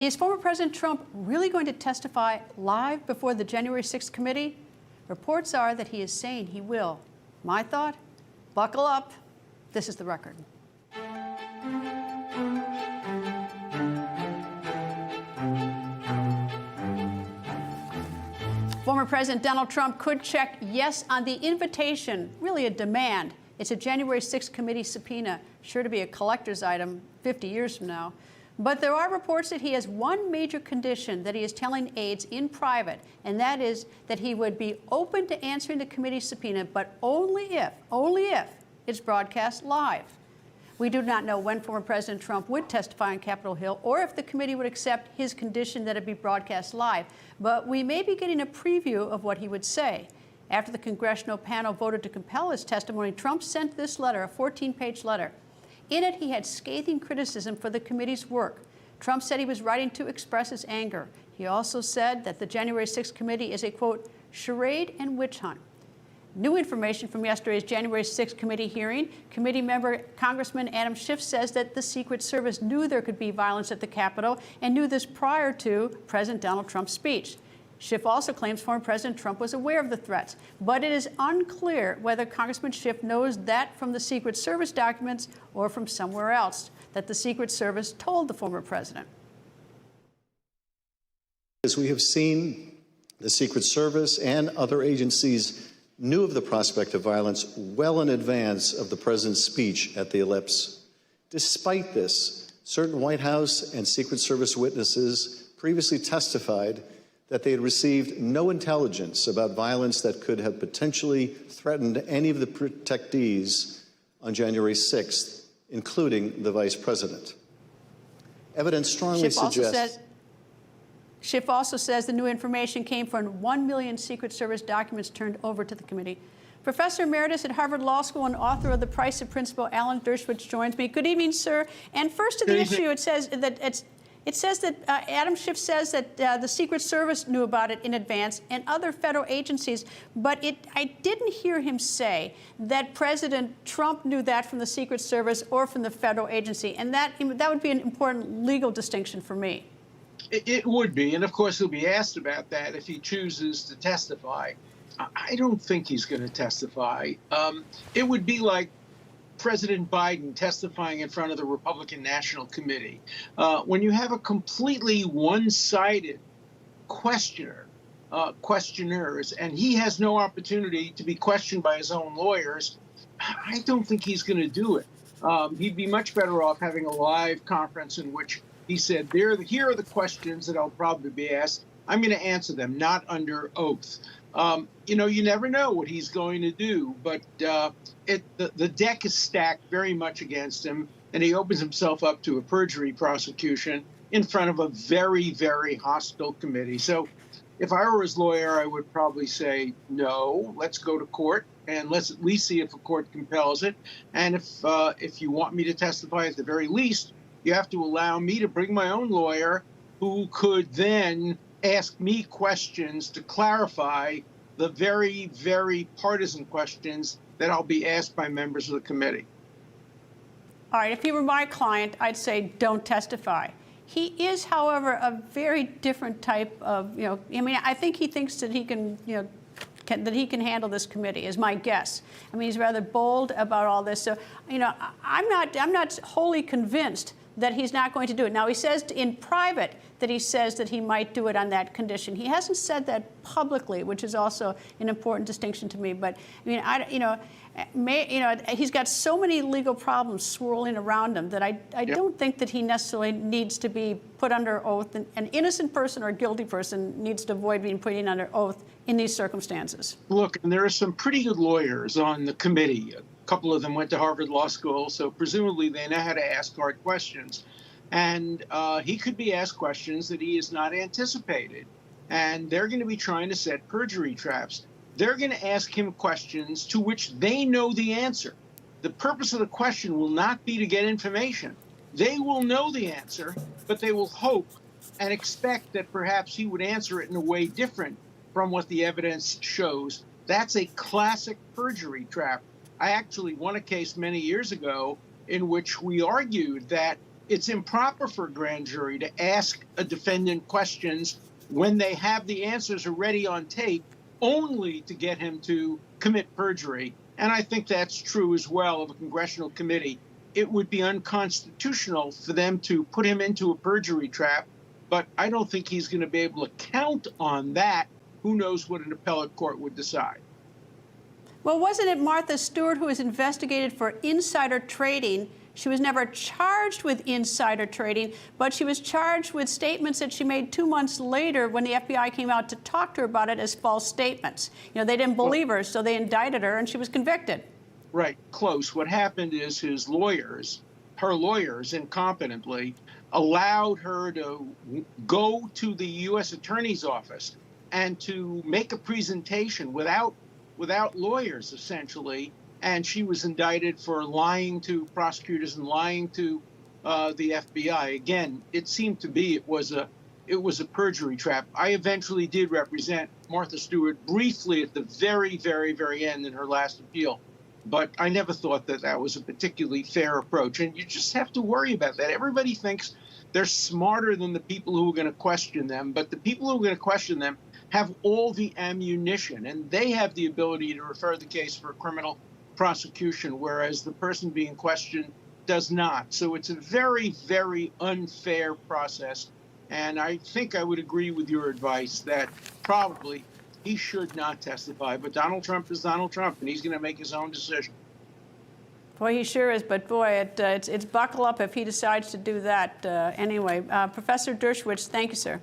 Is former President Trump really going to testify live before the January 6th committee? Reports are that he is saying he will. My thought? Buckle up. This is The Record. Former President Donald Trump could check yes on the invitation, really a demand. It's a January 6th committee subpoena, sure to be a collector's item 50 years from now. But there are reports that he has one major condition that he is telling aides in private, and that is that he would be open to answering the committee subpoena, but only if it's broadcast live. We do not know when former President Trump would testify on Capitol Hill or if the committee would accept his condition that it be broadcast live, but we may be getting a preview of what he would say. After the congressional panel voted to compel his testimony, Trump sent this letter, a 14-page letter. In it, he had scathing criticism for the committee's work. Trump said he was writing to express his anger. He also said that the January 6th committee is a, quote, charade and witch hunt. New information from yesterday's January 6th committee hearing. Committee member Congressman Adam Schiff says that the Secret Service knew there could be violence at the Capitol and knew this prior to President Donald Trump's speech. Schiff also claims former President Trump was aware of the threats, but it is unclear whether Congressman Schiff knows that from the Secret Service documents or from somewhere else that the Secret Service told the former president. As we have seen, the Secret Service and other agencies knew of the prospect of violence well in advance of the president's speech at the Ellipse. Despite this, certain White House and Secret Service witnesses previously testified that they had received no intelligence about violence that could have potentially threatened any of the protectees on January 6th, including the vice president. Evidence strongly suggests... Schiff also says the new information came from 1 million Secret Service documents turned over to the committee. Professor Emeritus at Harvard Law School and author of The Price of Principle, Alan Dershowitz, joins me. Good evening, sir. And first to the issue, it says that Adam Schiff says that the Secret Service knew about it in advance and other federal agencies, but I didn't hear him say that President Trump knew that from the Secret Service or from the federal agency, and that would be an important legal distinction for me. It would be, and of course he'll be asked about that if he chooses to testify. I don't think he's going to testify. It would be like President Biden testifying in front of the Republican National Committee. When you have a completely one-sided questioners, and he has no opportunity to be questioned by his own lawyers, I don't think he's going to do it. He'd be much better off having a live conference in which he said, here are the questions that I'll probably be asked. I'm going to answer them, not under oath. You know, you never know what he's going to do, but the deck is stacked very much against him, and he opens himself up to a perjury prosecution in front of a very, very hostile committee. So if I were his lawyer, I would probably say, no, let's go to court, and let's at least see if the court compels it. And if you want me to testify, at the very least, you have to allow me to bring my own lawyer who could then ask me questions to clarify the very, very partisan questions that I'll be asked by members of the committee. All right, if he were my client, I'd say don't testify. He is, however, a very different type of, I mean, I think he thinks that he can, that he can handle this committee, is my guess. I mean, he's rather bold about all this. So, I'm not wholly convinced that he's not going to do it. Now, he says in private that he says that he might do it on that condition. He hasn't said that publicly, which is also an important distinction to me. But I mean, he's got so many legal problems swirling around him that I don't think that he necessarily needs to be put under oath. An innocent person or a guilty person needs to avoid being put under oath in these circumstances. Look, and there are some pretty good lawyers on the committee. A couple of them went to Harvard Law School, so presumably they know how to ask hard questions. And he could be asked questions that he has not anticipated. And they're going to be trying to set perjury traps. They're going to ask him questions to which they know the answer. The purpose of the question will not be to get information. They will know the answer, but they will hope and expect that perhaps he would answer it in a way different from what the evidence shows. That's a classic perjury trap. I actually won a case many years ago in which we argued that it's improper for a grand jury to ask a defendant questions when they have the answers already on tape, only to get him to commit perjury. And I think that's true as well of a congressional committee. It would be unconstitutional for them to put him into a perjury trap, but I don't think he's going to be able to count on that. Who knows what an appellate court would decide? Well, wasn't it Martha Stewart who was investigated for insider trading? She was never charged with insider trading, but she was charged with statements that she made 2 months later when the FBI came out to talk to her about it as false statements. You know, they didn't believe her, so they indicted her, and she was convicted. Right, close. What happened is his lawyers, her lawyers, incompetently allowed her to go to the U.S. Attorney's Office and to make a presentation without lawyers, essentially. And she was indicted for lying to prosecutors and lying to the FBI. Again, it seemed to be it was a perjury trap. I eventually did represent Martha Stewart briefly at the very, very, very end in her last appeal. But I never thought that that was a particularly fair approach. And you just have to worry about that. Everybody thinks they're smarter than the people who are going to question them. But the people who are going to question them have all the ammunition, and they have the ability to refer the case for criminal prosecution, whereas the person being questioned does not. So it's a very, very unfair process. And I think I would agree with your advice that probably he should not testify. But Donald Trump is Donald Trump, and he's going to make his own decision. Boy, he sure is. But boy, it's buckle up if he decides to do that anyway. Professor Dershowitz, thank you, sir.